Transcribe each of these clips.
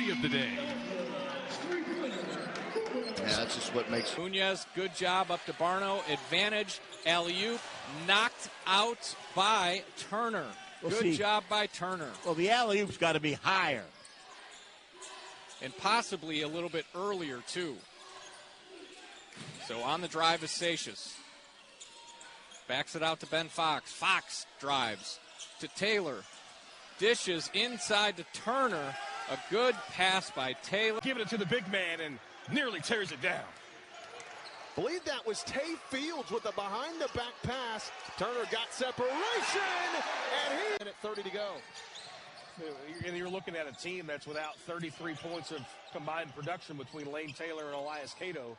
three of the day. Yeah, that's just what makes Munoz, good job up to Barno. Advantage, alley-oop, knocked out by Turner. Good job by Turner. Well, the alley-oop's got to be higher. And possibly a little bit earlier, too. So on the drive is Seixas. Backs it out to Ben Fox. Fox drives to Taylor. Dishes inside to Turner. A good pass by Taylor. Giving it to the big man and nearly tears it down. Believe that was Tay Fields with a behind-the-back pass. Turner got separation, and he at 30 to go. And you're looking at a team that's without 33 points of combined production between Lane Taylor and Elias Cato.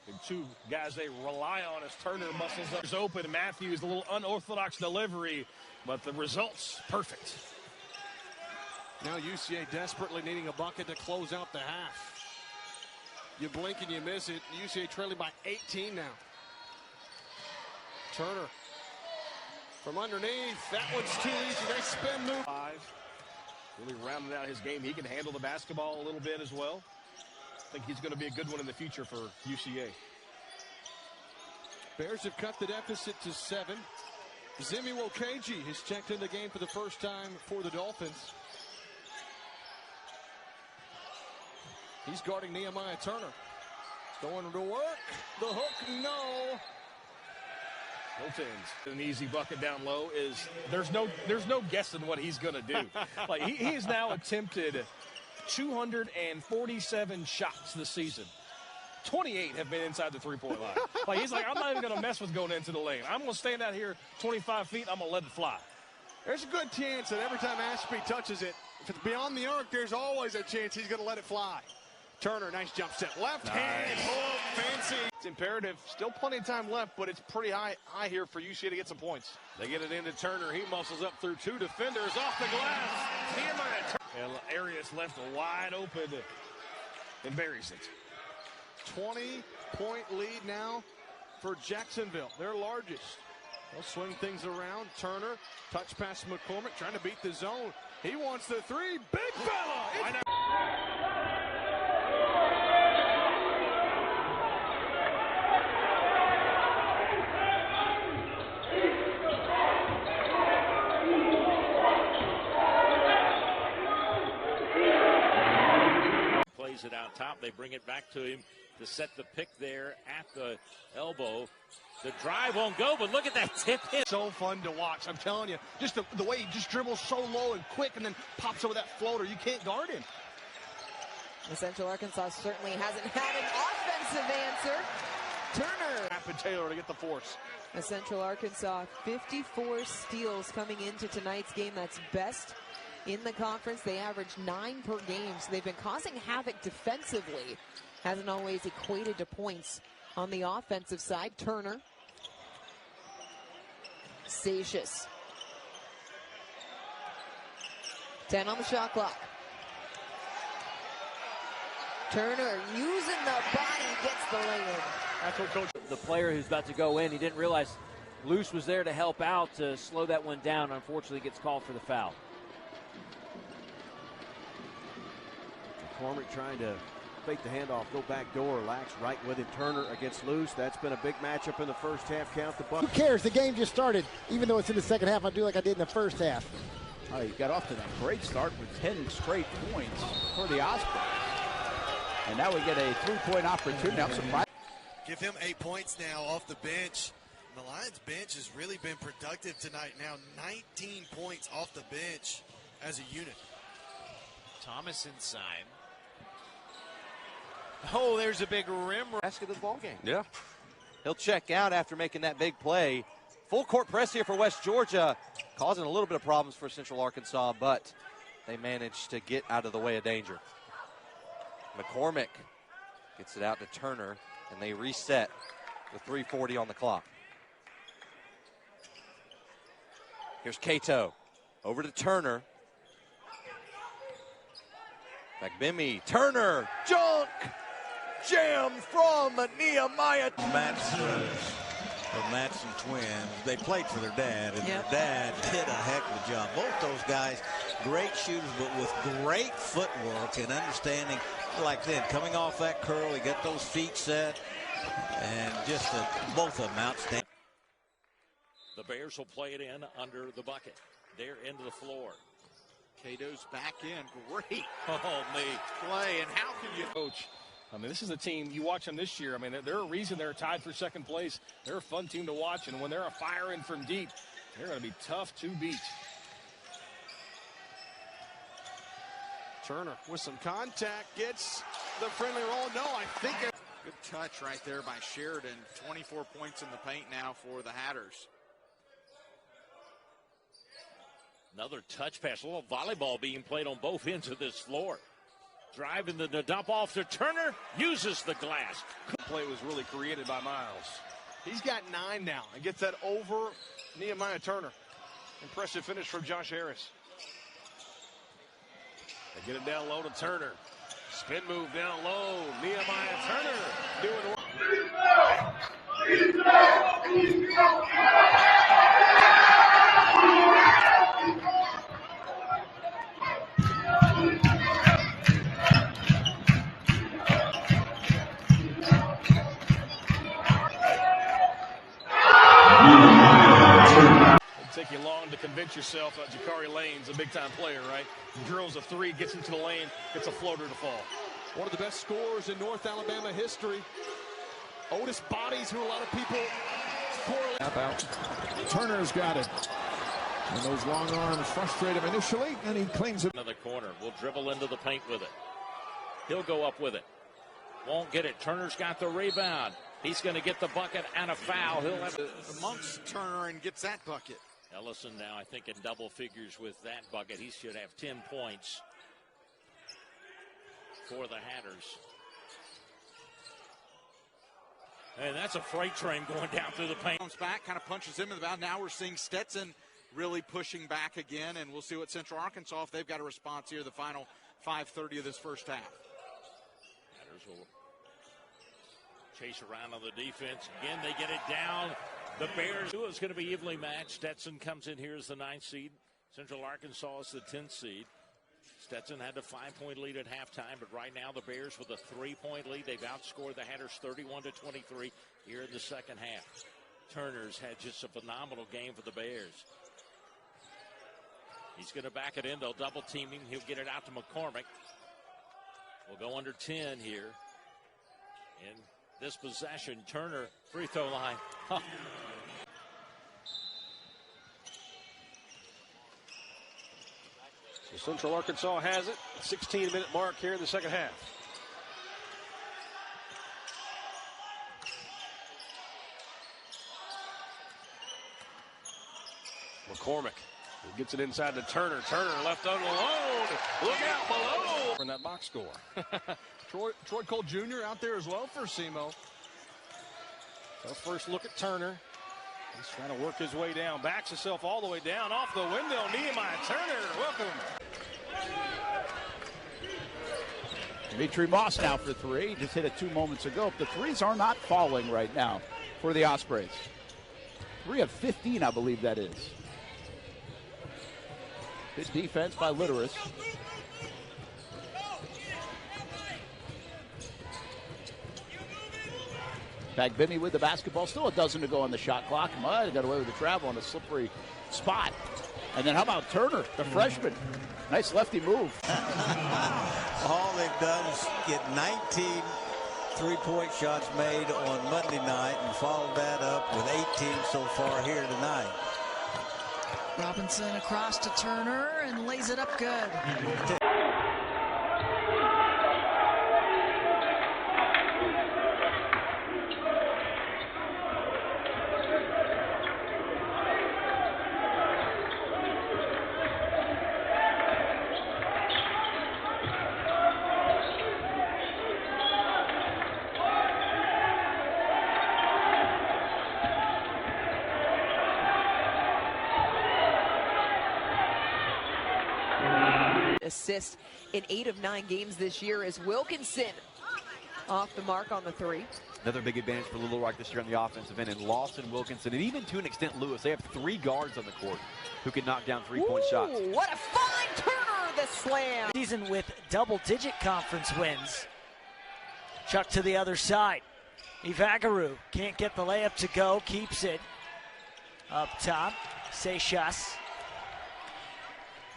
And two guys they rely on as Turner muscles up. It's open. Matthews, a little unorthodox delivery, but the results perfect. Now UCA desperately needing a bucket to close out the half. You blink and you miss it. UCA trailing by 18 now. Turner from underneath. That one's too easy. Nice spin move. Really rounded out his game. He can handle the basketball a little bit as well. I think he's going to be a good one in the future for UCA. Bears have cut the deficit to 7. Zimi Wokeji has checked in the game for the first time for the Dolphins. He's guarding Nehemiah Turner. Going to work. The hook, no. An easy bucket down low is there's no guessing what he's going to do. Like he has now attempted 247 shots this season. 28 have been inside the three-point line. Like he's like, I'm not even going to mess with going into the lane. I'm going to stand out here 25 feet. I'm going to let it fly. There's a good chance that every time Ashby touches it, if it's beyond the arc, there's always a chance he's going to let it fly. Turner, nice jump step. Left hand, oh, fancy. It's imperative. Still plenty of time left, but it's pretty high here for UCA to get some points. They get it into Turner. He muscles up through two defenders off the glass. Nehemiah and Arias left wide open and buries it. 20-point lead now for Jacksonville, their largest. They'll swing things around. Turner, touch pass McCormick, trying to beat the zone. He wants the three. Big fella! Plays it out top. They bring it back to him to set the pick there at the elbow. The drive won't go, but look at that tip hit. So fun to watch. I'm telling you, just the way he just dribbles so low and quick and then pops over that floater. You can't guard him. Central Arkansas certainly hasn't had an offensive answer. Turner. Rapid Taylor to get the force. Central Arkansas, 54 steals coming into tonight's game. That's best in the conference. They average 9 per game, so they've been causing havoc defensively. Hasn't always equated to points on the offensive side. Turner. Seixas. 10 on the shot clock. Turner using the body, gets the lay-in. That's what Coach. The player who's about to go in, he didn't realize Luce was there to help out to slow that one down. Unfortunately, gets called for the foul. McCormick trying to fake the handoff, go back door, Lax right with it. Turner against Luce. That's been a big matchup in the first half. Count the buck. Who cares? The game just started. Even though it's in the second half, I do like I did in the first half. Oh, you got off to that great start with 10 straight points for the Ospreys. And now we get a three-point opportunity. I'm surprised. Give him 8 points now off the bench. And the Lions bench has really been productive tonight. Now 19 points off the bench as a unit. Thomas inside. Oh, there's a big rim basket of the ball game. Yeah. He'll check out after making that big play. Full court press here for West Georgia, causing a little bit of problems for Central Arkansas, but they managed to get out of the way of danger. McCormick gets it out to Turner, and they reset with 3:40 on the clock. Here's Cato over to Turner. McBimmy, Turner, junk, jam from Nehemiah. The Madsen twins, they played for their dad, and their dad did a heck of a job. Both those guys great shooters, but with great footwork and understanding. Like then, coming off that curl, he got those feet set, and just both of them outstanding. The Bears will play it in under the bucket. They're into the floor. Cato's back in. Great play. And how can you coach? I mean, this is a team, you watch them this year. I mean, they're a reason they're tied for second place. They're a fun team to watch. And when they're firing from deep, they're going to be tough to beat. Turner with some contact gets the friendly roll. No, I think good touch right there by Sheridan. 24 points in the paint now for the Hatters. Another touch pass, a little volleyball being played on both ends of this floor. Driving the dump off to Turner, uses the glass. The play was really created by Miles. He's got 9 now and gets that over Nehemiah Turner. Impressive finish from Josh Harris. They get it down low to Turner. Spin move down low. Nehemiah Turner doing work. Take you long to convince yourself that Jakari Lane's a big-time player, right? Drills a three, gets into the lane, gets a floater to fall. One of the best scorers in North Alabama history. Otis Bodies, who a lot of people out. Turner's got it. And those long arms frustrate him initially, and he claims it. Another corner. Will dribble into the paint with it. He'll go up with it. Won't get it. Turner's got the rebound. He's going to get the bucket and a foul. He'll have amongst Turner and gets that bucket. Ellison now, I think, in double figures with that bucket. He should have 10 points for the Hatters. And that's a freight train going down through the paint. Comes back, kind of punches him in the mouth. Now we're seeing Stetson really pushing back again, and we'll see what Central Arkansas, if they've got a response here, the final 5:30 of this first half. Hatters will chase around on the defense. Again, they get it down. The Bears is going to be evenly matched. Stetson comes in here as the 9th seed. Central Arkansas is the 10th seed. Stetson had a 5-point lead at halftime, but right now the Bears with a 3-point lead. They've outscored the Hatters 31-23 here in the second half. Turner's had just a phenomenal game for the Bears. He's going to back it in. They'll double team him. He'll get it out to McCormick. We'll go under 10 here in this possession. Turner, free throw line. So Central Arkansas has it. 16-minute mark here in the second half. McCormick gets it inside to Turner. Turner left alone. Look out below. In that box score. Troy Cole Jr. out there as well for SEMO. So first look at Turner. He's trying to work his way down. Backs himself all the way down off the window. Nehemiah Turner, welcome. Dimitri Moss now for 3. Just hit it 2 moments ago. The threes are not falling right now for the Ospreys. 3 of 15, I believe that is. Good defense by Litteris. Bagbimi with the basketball. Still a dozen to go on the shot clock. Might have got away with the travel on a slippery spot. And then how about Turner, the freshman? Nice lefty move. All they've done is get 19 three-point shots made on Monday night and followed that up with 18 so far here tonight. Robinson across to Turner and lays it up good. Assist in 8 of 9 games this year as Wilkinson off the mark on the 3. Another big advantage for Little Rock this year on the offensive end, and Lawson, Wilkinson, and even to an extent Lewis. They have 3 guards on the court who can knock down 3-point shots. What a fine turn the slam. Season with double-digit conference wins. Chuck to the other side. Ivagaru can't get the layup to go, keeps it up top. Seixas.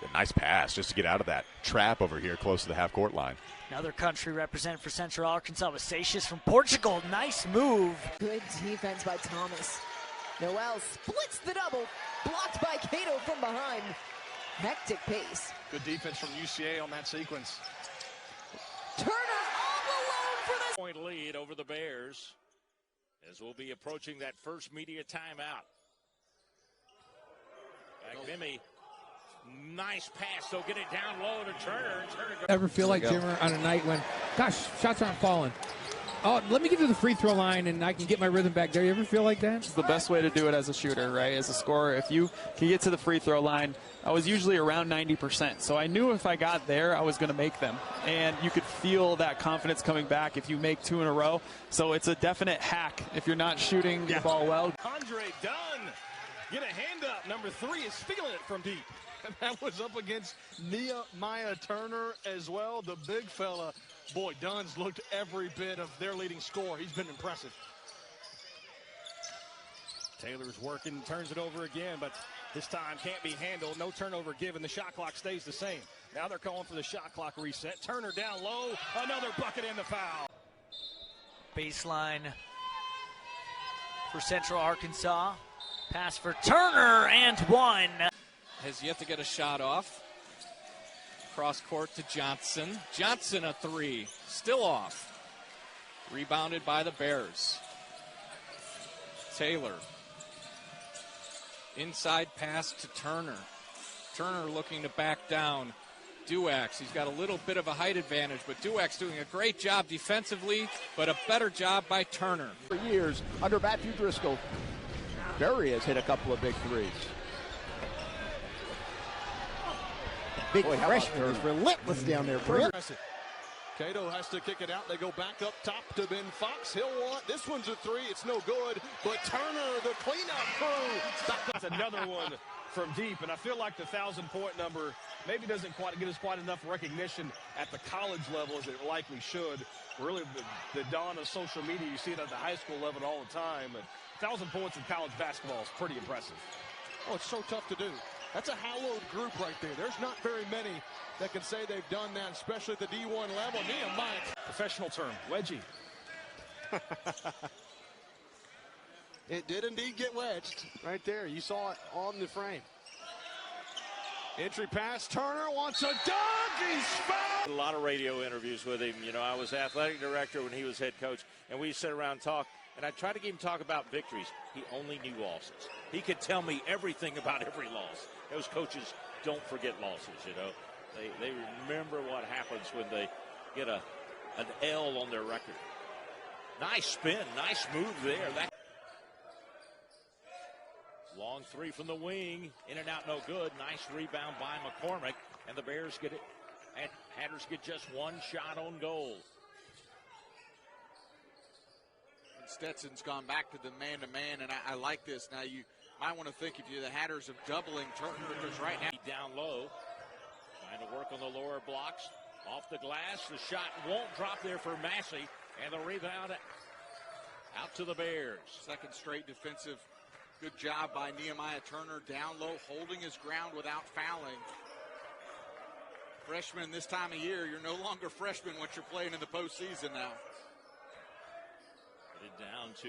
A nice pass just to get out of that trap over here close to the half-court line. Another country represented for Central Arkansas was Seixas from Portugal. Nice move. Good defense by Thomas. Noel splits the double. Blocked by Cato from behind. Hectic pace. Good defense from UCA on that sequence. Turner all alone for the point lead over the Bears as we'll be approaching that first media timeout. Mimi, nice pass. They'll get it down low to Turner. Ever feel like, Jimmer, on a night when, gosh, shots aren't falling? Oh, let me get to the free throw line and I can get my rhythm back there. You ever feel like that? It's the best way to do it as a shooter, right? As a scorer, if you can get to the free throw line, I was usually around 90%. So I knew if I got there, I was going to make them. And you could feel that confidence coming back if you make 2 in a row. So it's a definite hack if you're not shooting the ball well. Andre Dunn, get a hand up. Number 3 is feeling it from deep. And that was up against Nehemiah Turner as well, the big fella. Boy, Dunn's looked every bit of their leading scorer. He's been impressive. Taylor's working, turns it over again, but this time can't be handled. No turnover given. The shot clock stays the same. Now they're calling for the shot clock reset. Turner down low. Another bucket and the foul. Baseline for Central Arkansas. Pass for Turner and one. Has yet to get a shot off. Cross court to Johnson. Johnson a 3. Still off. Rebounded by the Bears. Taylor. Inside pass to Turner. Turner looking to back down. Duax, he's got a little bit of a height advantage, but Duax doing a great job defensively, but a better job by Turner. For years, under Matthew Driscoll, Berry has hit a couple of big threes. Big freshman is relentless down there. Cato has to kick it out. They go back up top to Ben Fox. He'll want this one's a 3. It's no good. But Turner, the cleanup crew. That's another one from deep. And I feel like the 1,000-point number maybe doesn't quite get us quite enough recognition at the college level as it likely should. Really, the dawn of social media, you see it at the high school level all the time. But 1,000 points in college basketball is pretty impressive. Oh, it's so tough to do. That's a hallowed group right there. There's not very many that can say they've done that, especially at the D1 level. Nehemiah. Professional term, wedgie. It did indeed get wedged right there. You saw it on the frame. Entry pass. Turner wants a dunk. He's fouled. A lot of radio interviews with him. You know, I was athletic director when he was head coach, and we sit around and talk. And I tried to get him to talk about victories. He only knew losses. He could tell me everything about every loss. Those coaches don't forget losses, you know. They remember what happens when they get an L on their record. Nice spin, nice move there. Long 3 from the wing, in and out, no good. Nice rebound by McCormick, and the Bears get it. And Hatters get just one shot on goal. Stetson's gone back to the man-to-man, and I like this. Now, you might want to think if you're the Hatters of doubling Turner, because right now down low, trying to work on the lower blocks. Off the glass, the shot won't drop there for Massey, and the rebound out to the Bears. Second straight defensive good job by Nehemiah Turner, down low, holding his ground without fouling. Freshman this time of year, you're no longer freshmen once you're playing in the postseason now. Down to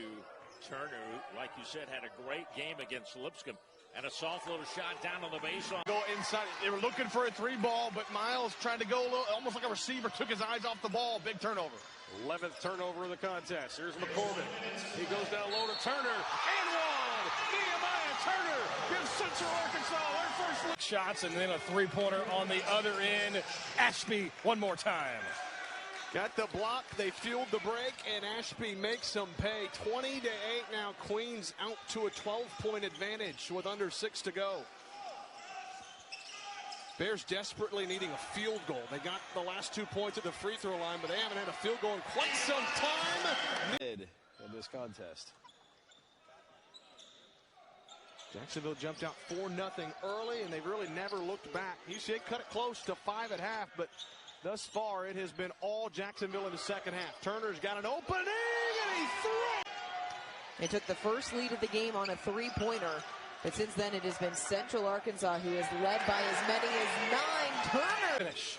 Turner, who, like you said, had a great game against Lipscomb. And a soft little shot down on the baseline. Go inside. They were looking for a 3-ball, but Miles tried to go a little, almost like a receiver, took his eyes off the ball. Big turnover. 11th turnover of the contest. Here's McCormick. He goes down low to Turner. And one! Nehemiah Turner gives Central Arkansas their first look. Shots, and then a 3-pointer on the other end. Ashby one more time. Got the block, they fueled the break, and Ashby makes them pay. 20-8 now. Queens out to a 12-point advantage with under 6 to go. Bears desperately needing a field goal. They got the last 2 points at the free throw line, but they haven't had a field goal in quite some time. Mid in this contest. Jacksonville jumped out 4-0 early, and they've really never looked back. UCA cut it close to 5 at half, but thus far it has been all Jacksonville in the second half. Turner's got an opening, and he threw. They took the first lead of the game on a three-pointer, but since then it has been Central Arkansas who has led by as many as 9. Turner. Finish.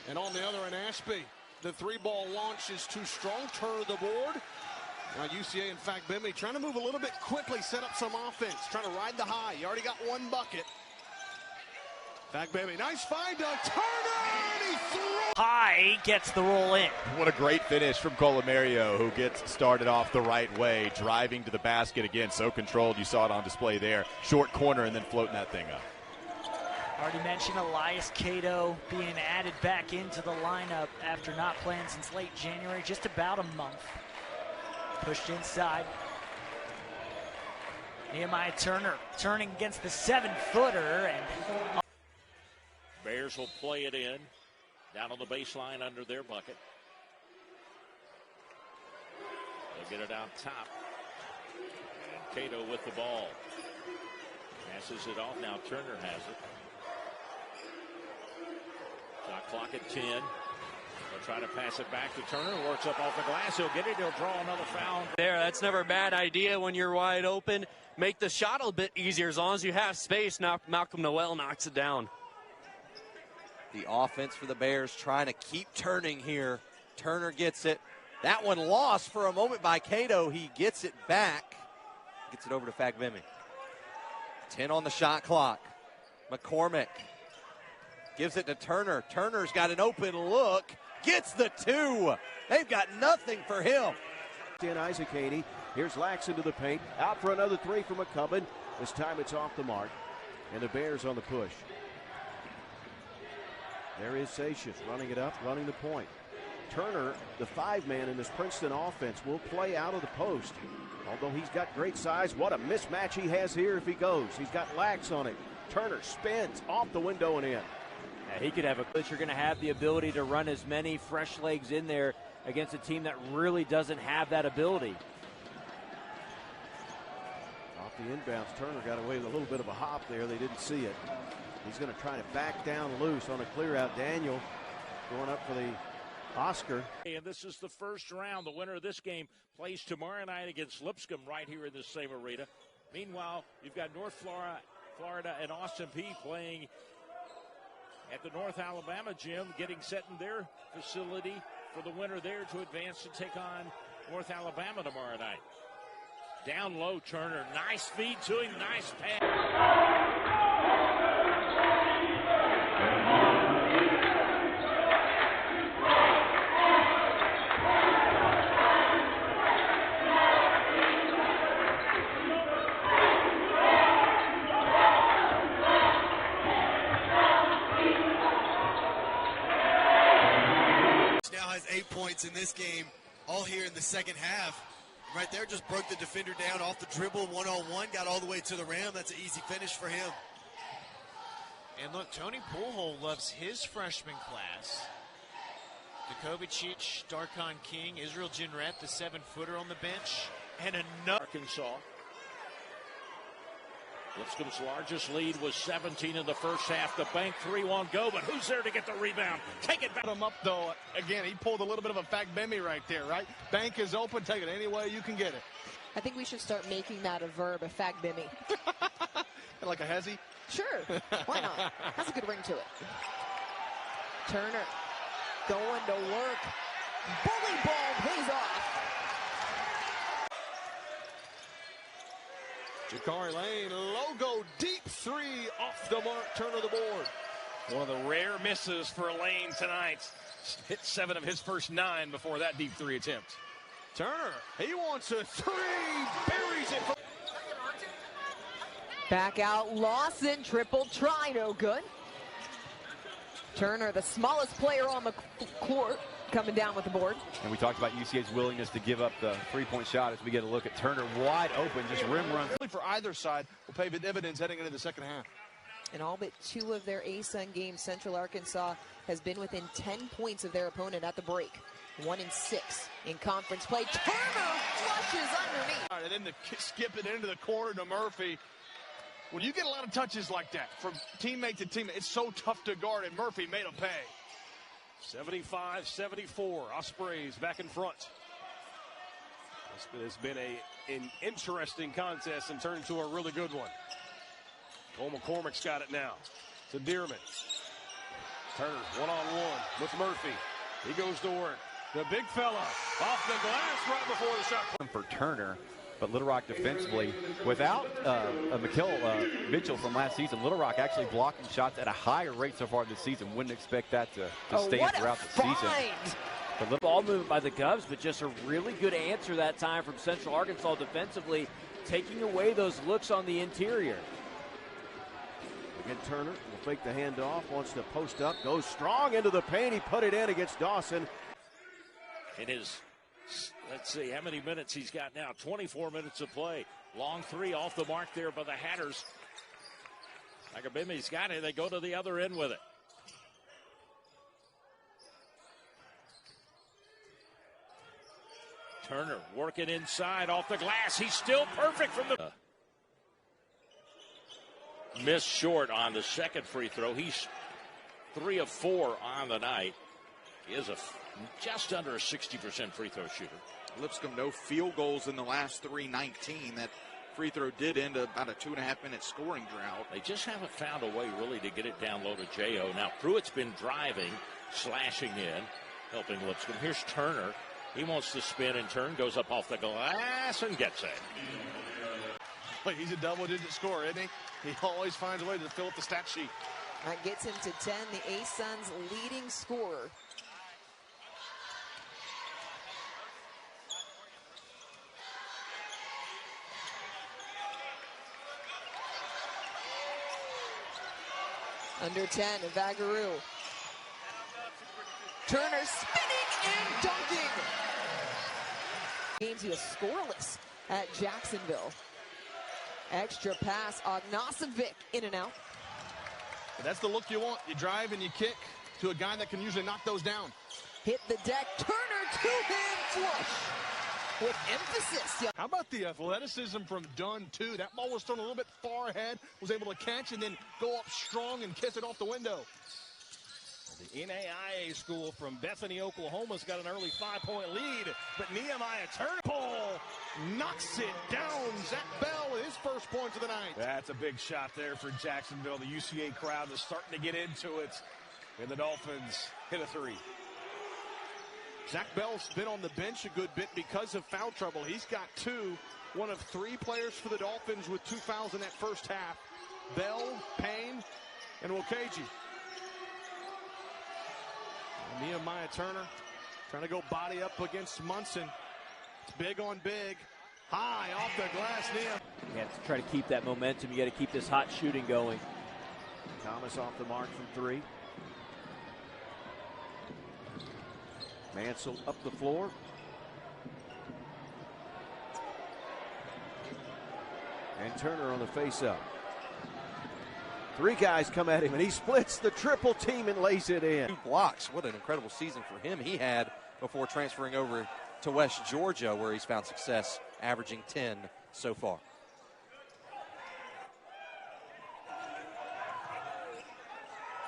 And on the other end, Ashby. The three-ball launch is too strong. Turner the board. Now UCA, in fact, Bimmy trying to move a little bit quickly, set up some offense, trying to ride the high. You already got one bucket. Bimmy, nice find on Turner, and he threw. High gets the roll in. What a great finish from Colomario, who gets started off the right way, driving to the basket again. So controlled, you saw it on display there. Short corner and then floating that thing up. Already mentioned Elias Cato being added back into the lineup after not playing since late January, just about a month. Pushed inside. Nehemiah Turner turning against the 7-footer. And Bears will play it in. Down on the baseline under their bucket. They'll get it out top. And Cato with the ball. Passes it off. Now Turner has it. Shot clock at 10. They'll try to pass it back to Turner. Works up off the glass. He'll get it. He'll draw another foul. There, that's never a bad idea when you're wide open. Make the shot a bit easier as long as you have space. Now Malcolm Noel knocks it down. The offense for the Bears trying to keep turning here. Turner gets it. That one lost for a moment by Cato. He gets it back. Gets it over to Fagbemi. 10 on the shot clock. McCormick gives it to Turner. Turner's got an open look. Gets the 2. They've got nothing for him. Isaac Haney. Here's Lax into the paint. Out for another 3 from McCubbin. This time it's off the mark. And the Bears on the push. There is Satius running it up, running the point. Turner, the 5-man in this Princeton offense, will play out of the post. Although he's got great size, what a mismatch he has here if he goes. He's got Lax on it. Turner spins off the window and in. Yeah, he could have a glitch. You're going to have the ability to run as many fresh legs in there against a team that really doesn't have that ability. Off the inbounds, Turner got away with a little bit of a hop there. They didn't see it. He's going to try to back down loose on a clear out. Daniel going up for the Oscar. And this is the first round. The winner of this game plays tomorrow night against Lipscomb right here in this same arena. Meanwhile, you've got North Florida and Austin Peay playing at the North Alabama gym, getting set in their facility for the winner there to advance to take on North Alabama tomorrow night. Down low, Turner. Nice feed to him. Nice pass. Now has 8 points in this game, all here in the second half. Right there, just broke the defender down off the dribble, one-on-one, got all the way to the rim. That's an easy finish for him. And look, Tony Poolhole loves his freshman class. Jacoby Cheech, Darkon King, Israel Jinret, the 7-footer on the bench, and another. Arkansas. Lipscomb's largest lead was 17 in the first half. The bank 3-1 go, but who's there to get the rebound? Take it back. Him up, though. Again, he pulled a little bit of a Fagbemi right there, right? Bank is open. Take it any way you can get it. I think we should start making that a verb, a fagbimmy. Like a hezzy? Sure. Why not? Has a good ring to it. Turner going to work. Bully ball pays off. Jakari Lane, logo deep 3 off the mark. Turner the board. One of the rare misses for Lane tonight. Hit 7 of his first 9 before that deep 3 attempt. Turner, he wants a 3, buries it. Back out, Lawson, triple try, no good. Turner, the smallest player on the court, coming down with the board. And we talked about UCA's willingness to give up the three-point shot as we get a look at Turner wide open, just rim run. For either side will pay dividends heading into the second half. In all but 2 of their ASUN games, Central Arkansas has been within 10 points of their opponent at the break. 1 in 6 in conference play. Turner flushes underneath. All right, and then skip it into the corner to Murphy. When you get a lot of touches like that from teammate to teammate, it's so tough to guard, and Murphy made a pay. 75-74. Ospreys back in front. It's been an interesting contest and turned into a really good one. Cole McCormick's got it now to Dearman. Turner one-on-one with Murphy. He goes to work. The big fella off the glass right before the shot. For Turner, but Little Rock defensively, without Mitchell from last season, Little Rock actually blocking shots at a higher rate so far this season. Wouldn't expect that to stay throughout the season. The ball movement by the Govs, but just a really good answer that time from Central Arkansas defensively, taking away those looks on the interior. Again, Turner will fake the handoff, wants to post up, goes strong into the paint. He put it in against Dawson. In his, let's see how many minutes he's got now. 24 minutes of play. Long 3 off the mark there by the Hatters. Akabimi's got it. They go to the other end with it. Turner working inside off the glass. He's still perfect from the... Missed short on the second free throw. He's 3 of 4 on the night. He is just under a 60% free throw shooter. Lipscomb, no field goals in the last 3-19. That free throw did end about a 2.5-minute scoring drought. They just haven't found a way really to get it down low to J.O. Now Pruitt's been driving, slashing in, helping Lipscomb. Here's Turner. He wants to spin and turn, goes up off the glass and gets it. Wait, he's a double-digit scorer, isn't he? He always finds a way to fill up the stat sheet. That gets him to 10, the ASUN's leading scorer. Under 10, Vagaru. Turner spinning and dunking. Games he was scoreless at Jacksonville. Extra pass, Ognasovic in and out. And that's the look you want. You drive and you kick to a guy that can usually knock those down. Hit the deck, Turner two-hand flush with emphasis. How about the athleticism from Dunn, too? That ball was thrown a little bit far ahead, was able to catch and then go up strong and kiss it off the window. The NAIA school from Bethany, Oklahoma's got an early 5-point lead, but Nehemiah Turner knocks it down. Zach Bell with his first points of the night. That's a big shot there for Jacksonville. The UCA crowd is starting to get into it, and the Dolphins hit a 3. Zach Bell's been on the bench a good bit because of foul trouble. He's got 2, one of 3 players for the Dolphins with 2 fouls in that first half. Bell, Payne, and Wokagi. Nehemiah Turner trying to go body up against Munson. It's big on big. High off the glass, Nehemiah. You have to try to keep that momentum. You got to keep this hot shooting going. Thomas off the mark from 3. Mansell up the floor. And Turner on the face-up. 3 guys come at him, and he splits the triple team and lays it in. 2 blocks. What an incredible season for him he had before transferring over to West Georgia, where he's found success, averaging 10 so far.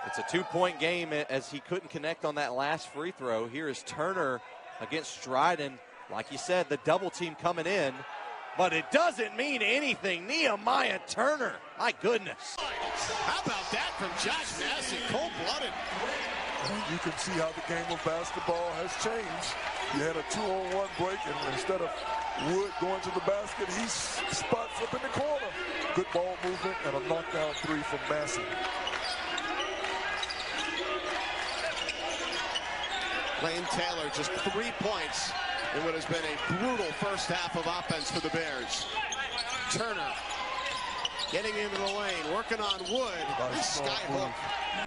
It's a 2-point game as he couldn't connect on that last free throw. Here is Turner against Dryden. Like you said, the double team coming in, but it doesn't mean anything. Nehemiah Turner, my goodness. How about that from Josh Massey, cold-blooded. You can see how the game of basketball has changed. You had a 2-on-1 break, and instead of Wood going to the basket, he spots up in the corner. Good ball movement and a knockdown 3 from Massey. Lane Taylor just 3 points in what has been a brutal first half of offense for the Bears. Turner getting into the lane, working on Wood. Skyhook.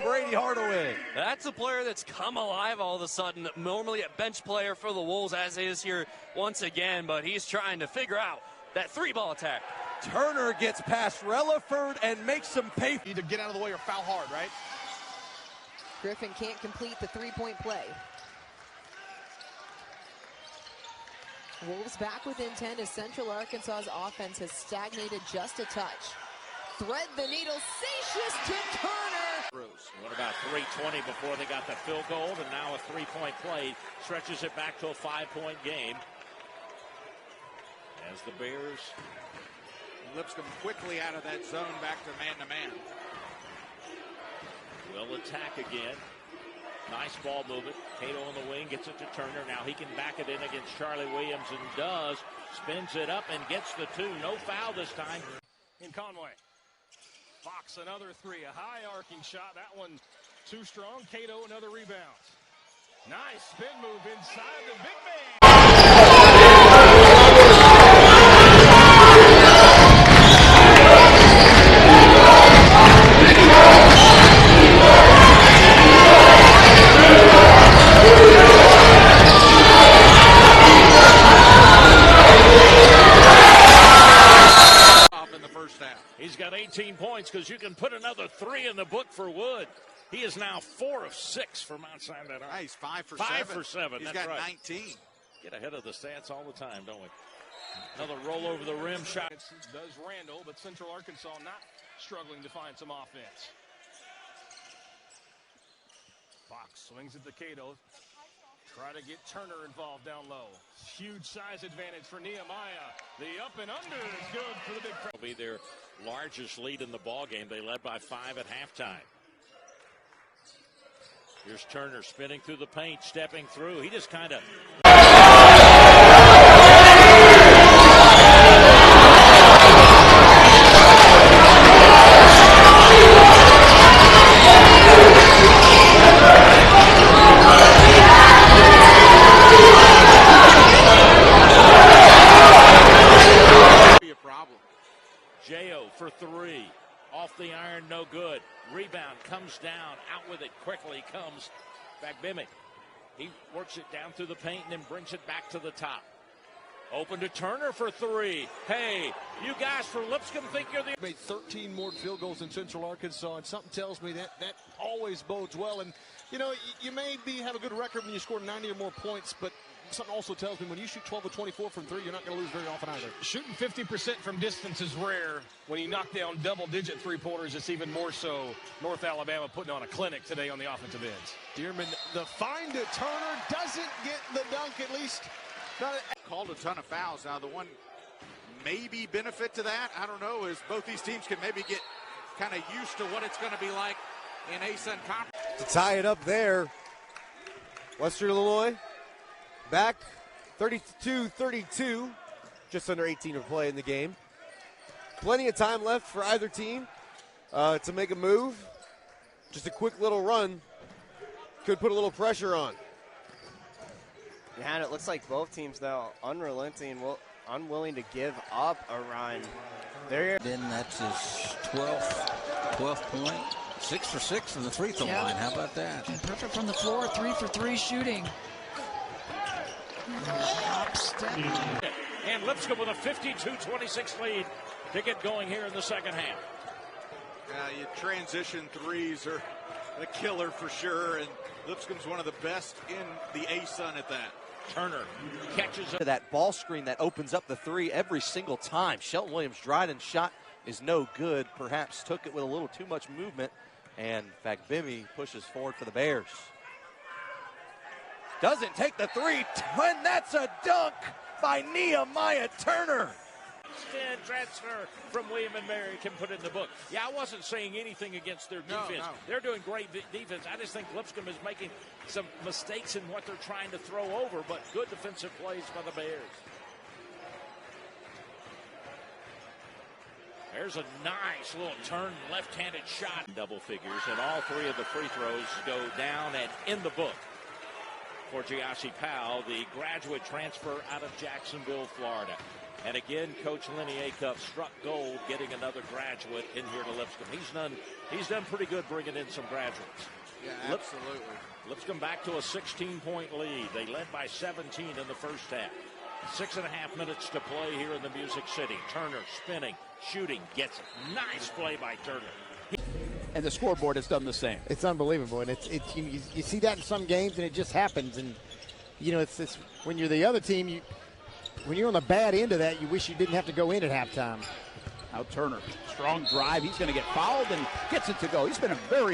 Brady Hardaway. That's a player that's come alive all of a sudden. Normally a bench player for the Wolves, as is here once again, but he's trying to figure out that 3-ball attack. Turner gets past Relaford and makes some pay. Either get out of the way or foul hard, right? Griffin can't complete the three-point play. Wolves back within 10 as Central Arkansas's offense has stagnated just a touch. Thread the needle, Satius to Turner. What about 3:20 before they got the field goal, and now a three-point play stretches it back to a 5-point game. As the Bears, Lipscomb quickly out of that zone back to man-to-man. will attack again. Nice ball movement. Cato on the wing, gets it to Turner. Now he can back it in against Charlie Williams and does. Spins it up and gets the two. No foul this time. In Conway. Fox, another three. A high arcing shot. That one too strong. Cato, another rebound. Nice spin move inside the big man. He's got 18 points because you can put another three in the book for Wood. He is now 4 of 6 from outside that arc. He's 5 for 5 7. for 7. He's That's got right. 19. Get ahead of the stats all the time, don't we? Another roll over the rim shot. Does Randall, but Central Arkansas not struggling to find some offense. Fox swings it to Cato. Try to get Turner involved down low. Huge size advantage for Nehemiah. The up and under is good for the big. Will be their largest lead in the ball game. They led by 5 at halftime. Here's Turner spinning through the paint, stepping through. He just kind of. For 3, off the iron, no good. Rebound comes down, out with it quickly comes Bagbimi. He works it down through the paint and then brings it back to the top. Open to Turner for 3. Hey, you guys from Lipscomb think you're the... Made 13 more field goals in Central Arkansas, and something tells me that always bodes well. And, you know, you may have a good record when you score 90 or more points, but something also tells me when you shoot 12 to 24 from 3, you're not going to lose very often either. Shooting 50% from distance is rare. When you knock down double-digit three-pointers, it's even more so. North Alabama putting on a clinic today on the offensive ends. Dearman, the find to Turner, doesn't get the dunk, at least. Called a ton of fouls. Now, the one maybe benefit to that, I don't know, is both these teams can maybe get kind of used to what it's going to be like in ASUN Conference. To tie it up there, Western Illinois back 32-32, just under 18 to play in the game. Plenty of time left for either team to make a move. Just a quick little run could put a little pressure on. Yeah, and it looks like both teams, though, unrelenting, unwilling to give up a run. Then that's his 12th point. 6 for 6 from the free throw line. How about that? And perfect from the floor, 3 for 3 shooting. And Lipscomb with a 52-26 lead to get going here in the second half. Your transition threes are a killer for sure, and Lipscomb's one of the best in the ASUN at that. Turner catches up. That ball screen that opens up the 3 every single time. Shelton Williams-Dryden's shot is no good. Perhaps took it with a little too much movement, and Bagbimi pushes forward for the Bears. Doesn't take the 3, and that's a dunk by Nehemiah Turner. Transfer from William and Mary can put in the book. Yeah, I wasn't saying anything against their defense. No. They're doing great defense. I just think Lipscomb is making some mistakes in what they're trying to throw over, but good defensive plays by the Bears. There's a nice little turn left-handed shot. Double figures, and all 3 of the free throws go down and in the book for Giassi Powell, the graduate transfer out of Jacksonville, Florida. And again, Coach Lenny Acuff struck gold, getting another graduate in here to Lipscomb. He's done pretty good bringing in some graduates. Yeah, absolutely. Lipscomb back to a 16-point lead. They led by 17 in the first half. 6.5 minutes to play here in the Music City. Turner spinning, shooting, gets it. Nice play by Turner. And the scoreboard has done the same. It's unbelievable, and you see that in some games, and it just happens. And it's when you're the other team, when you're on the bad end of that, you wish you didn't have to go in at halftime. Now Turner, strong drive. He's going to get fouled and gets it to go. He's been a very